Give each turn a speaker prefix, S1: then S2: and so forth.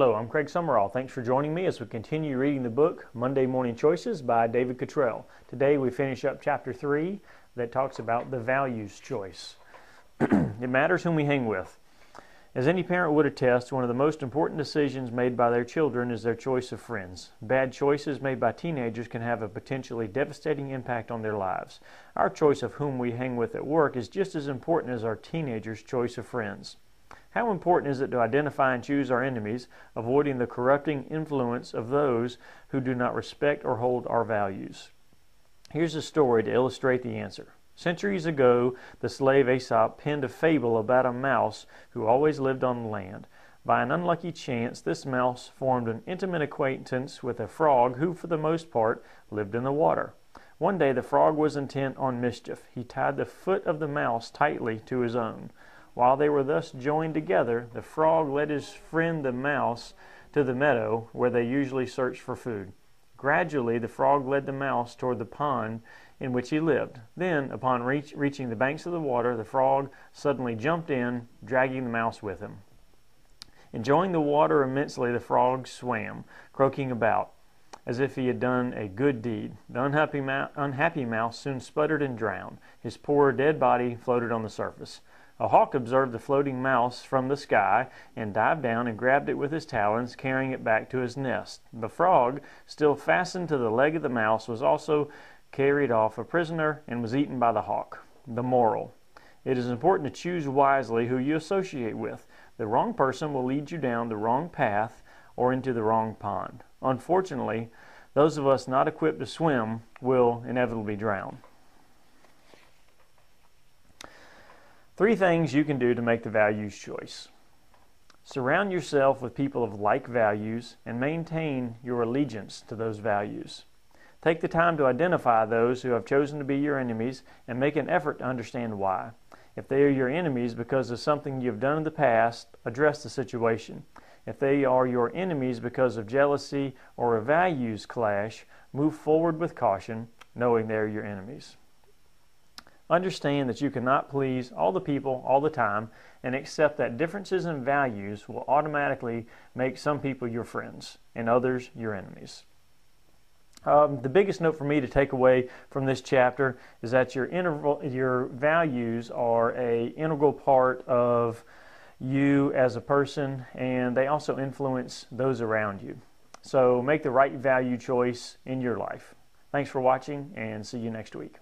S1: Hello, I'm Craig Summerall. Thanks for joining me as we continue reading the book Monday Morning Choices by David Cottrell. Today we finish up chapter 3 that talks about the values choice. It matters whom we hang with. As any parent would attest, one of the most important decisions made by their children is their choice of friends. Bad choices made by teenagers can have a potentially devastating impact on their lives. Our choice of whom we hang with at work is just as important as our teenagers' choice of friends. How important is it to identify and choose our enemies, avoiding the corrupting influence of those who do not respect or hold our values? Here's a story to illustrate the answer. Centuries ago, the slave Aesop penned a fable about a mouse who always lived on the land. By an unlucky chance, this mouse formed an intimate acquaintance with a frog who, for the most part, lived in the water. One day, the frog was intent on mischief. He tied the foot of the mouse tightly to his own. While they were thus joined together, the frog led his friend the mouse to the meadow where they usually searched for food. Gradually, the frog led the mouse toward the pond in which he lived. Then, upon reaching the banks of the water, the frog suddenly jumped in, dragging the mouse with him. Enjoying the water immensely, the frog swam, croaking about, as if he had done a good deed. The unhappy mouse soon sputtered and drowned. His poor dead body floated on the surface. A hawk observed the floating mouse from the sky and dived down and grabbed it with his talons, carrying it back to his nest. The frog, still fastened to the leg of the mouse, was also carried off a prisoner and was eaten by the hawk. The moral: it is important to choose wisely who you associate with. The wrong person will lead you down the wrong path or into the wrong pond. Unfortunately, those of us not equipped to swim will inevitably drown. 3 things you can do to make the values choice. Surround yourself with people of like values and maintain your allegiance to those values. Take the time to identify those who have chosen to be your enemies and make an effort to understand why. If they are your enemies because of something you have done in the past, address the situation. If they are your enemies because of jealousy or a values clash, move forward with caution, knowing they are your enemies. Understand that you cannot please all the people all the time, and accept that differences in values will automatically make some people your friends and others your enemies. The biggest note for me to take away from this chapter is that your values are an integral part of you as a person, and they also influence those around you. So make the right value choice in your life. Thanks for watching, and see you next week.